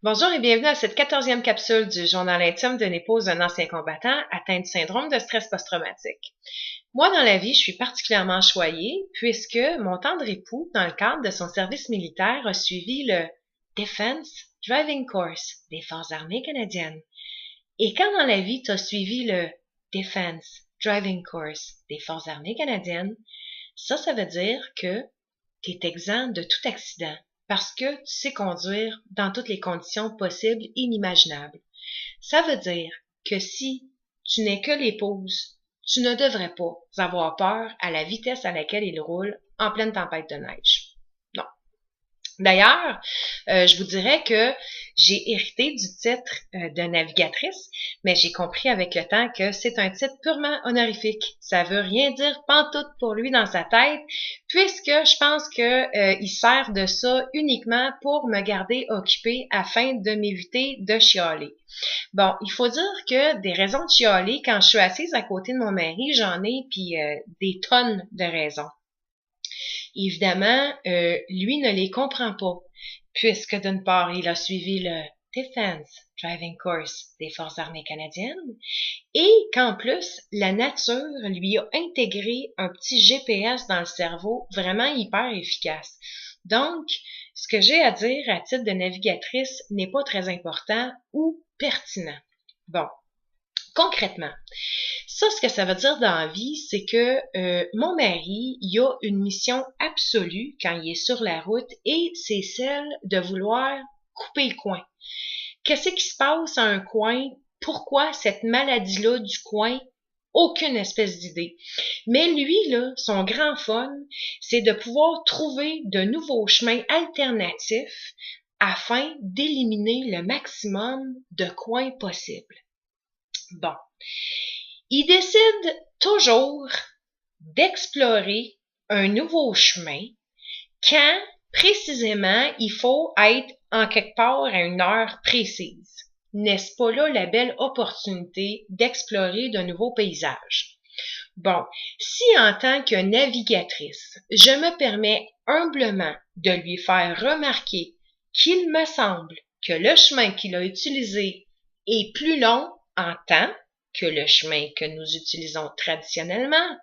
Bonjour et bienvenue à cette 14e capsule du journal intime d'une épouse d'un ancien combattant atteint du syndrome de stress post-traumatique. Moi, dans la vie, je suis particulièrement choyée puisque mon tendre époux, dans le cadre de son service militaire, a suivi le Defense Driving Course des Forces armées canadiennes. Et quand dans la vie, tu as suivi le Defense Driving Course des Forces armées canadiennes, ça veut dire que tu es exempt de tout accident. Parce que tu sais conduire dans toutes les conditions possibles et inimaginables. Ça veut dire que si tu n'es que l'épouse, tu ne devrais pas avoir peur à la vitesse à laquelle il roule en pleine tempête de neige. Non. D'ailleurs, je vous dirais que j'ai hérité du titre de navigatrice, mais j'ai compris avec le temps que c'est un titre purement honorifique. Ça veut rien dire pantoute pour lui dans sa tête, puisque je pense que il sert de ça uniquement pour me garder occupée afin de m'éviter de chialer. Bon, il faut dire que des raisons de chialer, quand je suis assise à côté de mon mari, j'en ai puis des tonnes de raisons. Évidemment, lui ne les comprend pas, puisque d'une part, il a suivi le Defense Driving Course des Forces armées canadiennes et qu'en plus, la nature lui a intégré un petit GPS dans le cerveau vraiment hyper efficace. Donc, ce que j'ai à dire à titre de navigatrice n'est pas très important ou pertinent. Bon. Concrètement, ce que ça veut dire dans la vie, c'est que mon mari, il a une mission absolue quand il est sur la route et c'est celle de vouloir couper le coin. Qu'est-ce qui se passe à un coin? Pourquoi cette maladie-là du coin? Aucune espèce d'idée. Mais lui, là, son grand fun, c'est de pouvoir trouver de nouveaux chemins alternatifs afin d'éliminer le maximum de coins possibles. Bon. Il décide toujours d'explorer un nouveau chemin quand, précisément, il faut être en quelque part à une heure précise. N'est-ce pas là la belle opportunité d'explorer de nouveaux paysages? Bon, si en tant que navigatrice, je me permets humblement de lui faire remarquer qu'il me semble que le chemin qu'il a utilisé est plus long en temps que le chemin que nous utilisons traditionnellement,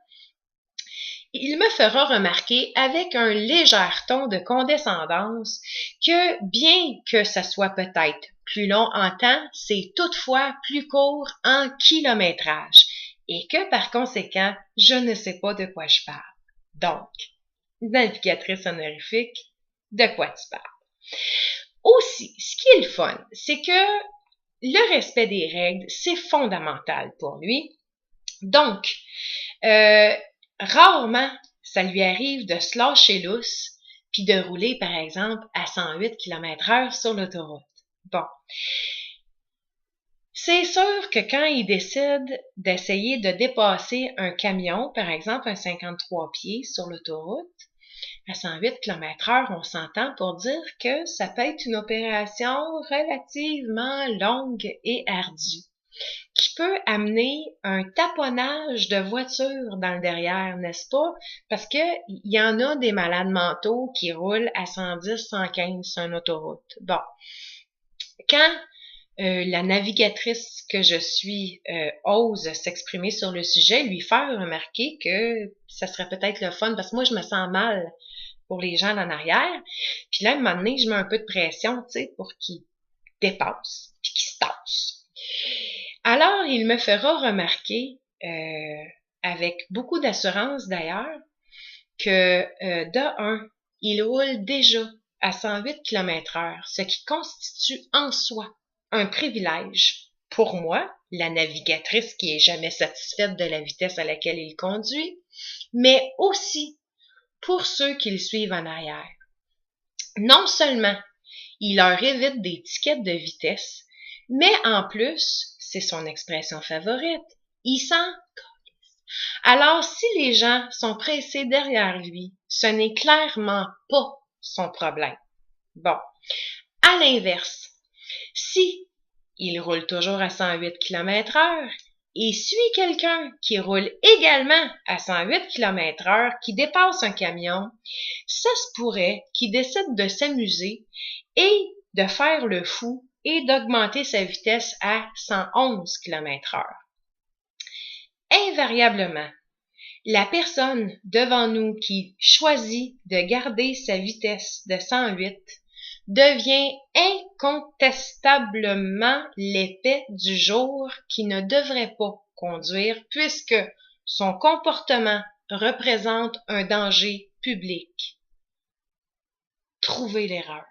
il me fera remarquer avec un léger ton de condescendance que bien que ça soit peut-être plus long en temps, c'est toutefois plus court en kilométrage et que par conséquent, je ne sais pas de quoi je parle. Donc, navigatrice honorifique, de quoi tu parles? Aussi, ce qui est le fun, c'est que le respect des règles, c'est fondamental pour lui. Donc, rarement, ça lui arrive de se lâcher lousse puis de rouler, par exemple, à 108 km/h sur l'autoroute. Bon. C'est sûr que quand il décide d'essayer de dépasser un camion, par exemple un 53 pieds sur l'autoroute, à 108 km/h, on s'entend pour dire que ça peut être une opération relativement longue et ardue, qui peut amener un taponnage de voitures dans le derrière, n'est-ce pas? Parce que il y en a des malades mentaux qui roulent à 110, 115 sur une autoroute. Bon. Quand la navigatrice que je suis ose s'exprimer sur le sujet, lui faire remarquer que ça serait peut-être le fun, parce que moi, je me sens mal pour les gens en arrière. Puis là, à un moment donné, je mets un peu de pression, tu sais, pour qu'ils dépassent, puis qu'ils se tassent. Alors, il me fera remarquer, avec beaucoup d'assurance d'ailleurs, que de un, il roule déjà à 108 km/h, ce qui constitue en soi un privilège pour moi, la navigatrice qui est jamais satisfaite de la vitesse à laquelle il conduit, mais aussi pour ceux qui le suivent en arrière. Non seulement il leur évite des tickets de vitesse, mais en plus, c'est son expression favorite, il s'en calisse. Alors, si les gens sont pressés derrière lui, ce n'est clairement pas son problème. Bon. À l'inverse, si il roule toujours à 108 km/h et suit quelqu'un qui roule également à 108 km/h, qui dépasse un camion, ça se pourrait qu'il décide de s'amuser et de faire le fou et d'augmenter sa vitesse à 111 km/h. Invariablement, la personne devant nous qui choisit de garder sa vitesse de 108 devient incontestablement l'épais du jour qui ne devrait pas conduire puisque son comportement représente un danger public. Trouvez l'erreur.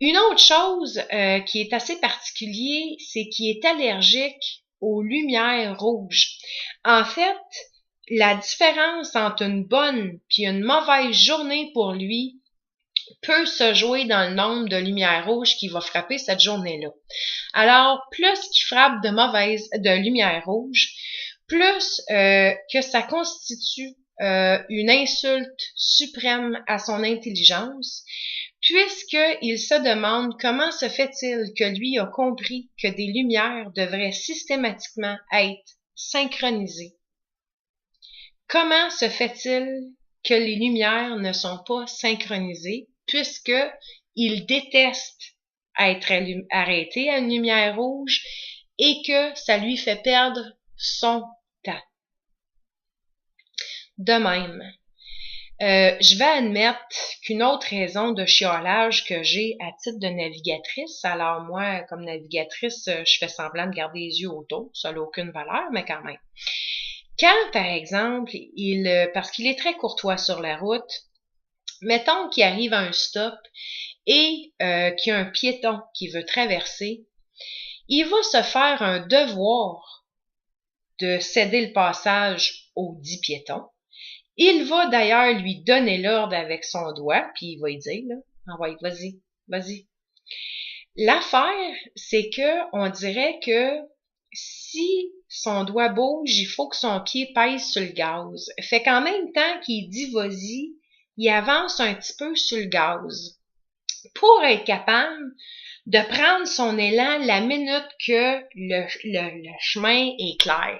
Une autre chose qui est assez particulière, c'est qu'il est allergique aux lumières rouges. En fait, la différence entre une bonne puis une mauvaise journée pour lui peut se jouer dans le nombre de lumières rouges qu'il va frapper cette journée-là. Alors, plus qu'il frappe de lumières rouges, plus que ça constitue une insulte suprême à son intelligence, puisqu'il se demande comment se fait-il que lui a compris que des lumières devraient systématiquement être synchronisées. Comment se fait-il que les lumières ne sont pas synchronisées, puisque il déteste être arrêté à une lumière rouge et que ça lui fait perdre son temps. De même, je vais admettre qu'une autre raison de chiolage que j'ai à titre de navigatrice, alors moi, comme navigatrice, je fais semblant de garder les yeux autour, ça n'a aucune valeur, mais quand même. Quand, par exemple, parce qu'il est très courtois sur la route, mettons qu'il arrive à un stop et qu'il y a un piéton qui veut traverser, il va se faire un devoir de céder le passage au dit piéton. Il va d'ailleurs lui donner l'ordre avec son doigt, puis il va lui dire, là, ah ouais, vas-y, vas-y. L'affaire, c'est que on dirait que si son doigt bouge, il faut que son pied pèse sur le gaz. Fait qu'en même temps qu'il dit vas-y, il avance un petit peu sur le gaz pour être capable de prendre son élan la minute que le chemin est clair.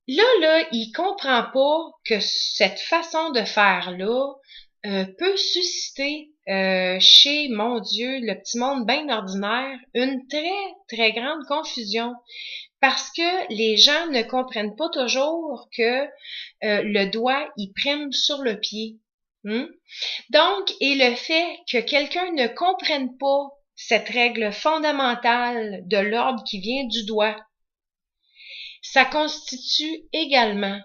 Là, il comprend pas que cette façon de faire-là peut susciter chez, mon Dieu, le petit monde bien ordinaire, une très, très grande confusion. Parce que les gens ne comprennent pas toujours que le doigt, il prime sur le pied. Donc, et le fait que quelqu'un ne comprenne pas cette règle fondamentale de l'ordre qui vient du doigt, ça constitue également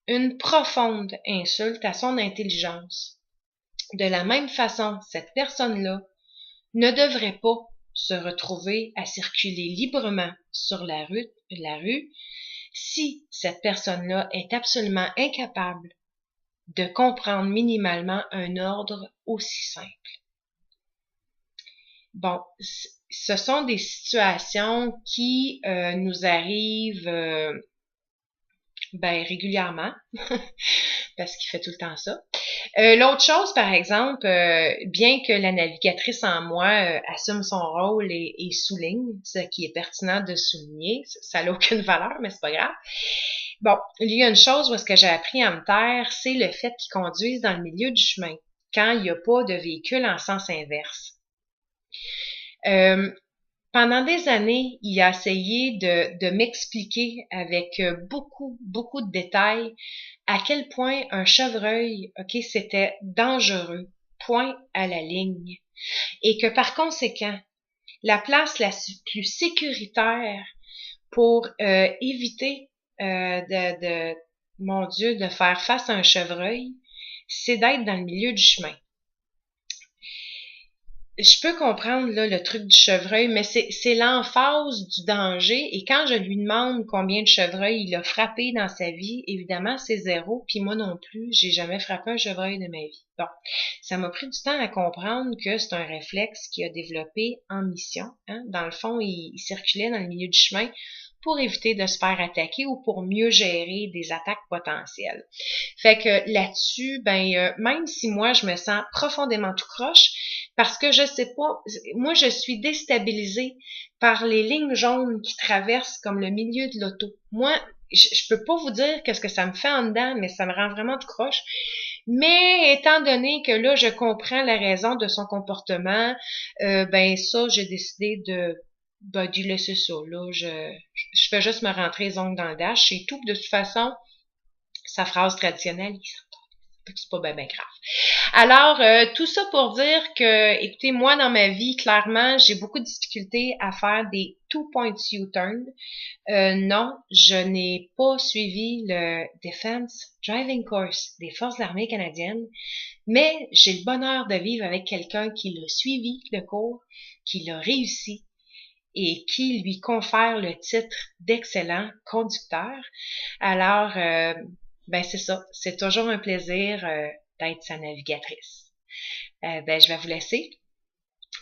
une profonde insulte à son intelligence. De la même façon, cette personne-là ne devrait pas se retrouver à circuler librement sur la rue si cette personne-là est absolument incapable de comprendre minimalement un ordre aussi simple. Bon, ce sont des situations qui nous arrivent régulièrement, parce qu'il fait tout le temps ça. L'autre chose, par exemple, bien que la navigatrice en moi assume son rôle et souligne ce qui est pertinent de souligner, ça n'a aucune valeur, mais c'est pas grave. Bon, il y a une chose où est-ce que j'ai appris à me taire, c'est le fait qu'ils conduisent dans le milieu du chemin, quand il n'y a pas de véhicule en sens inverse. Pendant des années, il a essayé de m'expliquer avec beaucoup de détails à quel point un chevreuil, c'était dangereux, point à la ligne. Et que par conséquent, la place la plus sécuritaire pour éviter mon Dieu, de faire face à un chevreuil, c'est d'être dans le milieu du chemin. Je peux comprendre là le truc du chevreuil, mais c'est l'emphase du danger. Et quand je lui demande combien de chevreuils il a frappé dans sa vie, évidemment, c'est 0. Puis moi non plus, j'ai jamais frappé un chevreuil de ma vie. Bon, ça m'a pris du temps à comprendre que c'est un réflexe qu'il a développé en mission. Dans le fond, il circulait dans le milieu du chemin pour éviter de se faire attaquer ou pour mieux gérer des attaques potentielles. Fait que là-dessus, même si moi, je me sens profondément tout croche, parce que je sais pas, moi, je suis déstabilisée par les lignes jaunes qui traversent comme le milieu de l'auto. Moi, je peux pas vous dire qu'est-ce que ça me fait en dedans, mais ça me rend vraiment de croche. Mais étant donné que là, je comprends la raison de son comportement, ben ça, j'ai décidé d'y laisser ça. Là, je fais juste me rentrer les ongles dans le dash, c'est tout. De toute façon, sa phrase traditionnelle, c'est pas ben grave. Alors, tout ça pour dire que, écoutez, moi, dans ma vie, clairement, j'ai beaucoup de difficultés à faire des two-point U-turn. Non, je n'ai pas suivi le Defense Driving Course des Forces armées canadiennes, mais j'ai le bonheur de vivre avec quelqu'un qui l'a suivi, le cours, qui l'a réussi et qui lui confère le titre d'excellent conducteur. Alors, ben c'est ça, c'est toujours un plaisir d'être sa navigatrice. Ben, je vais vous laisser.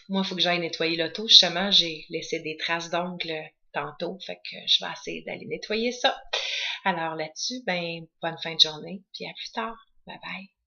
Moi, il faut que j'aille nettoyer l'auto. Justement, j'ai laissé des traces d'ongles tantôt, fait que je vais essayer d'aller nettoyer ça. Alors là-dessus, ben, bonne fin de journée, puis à plus tard. Bye bye.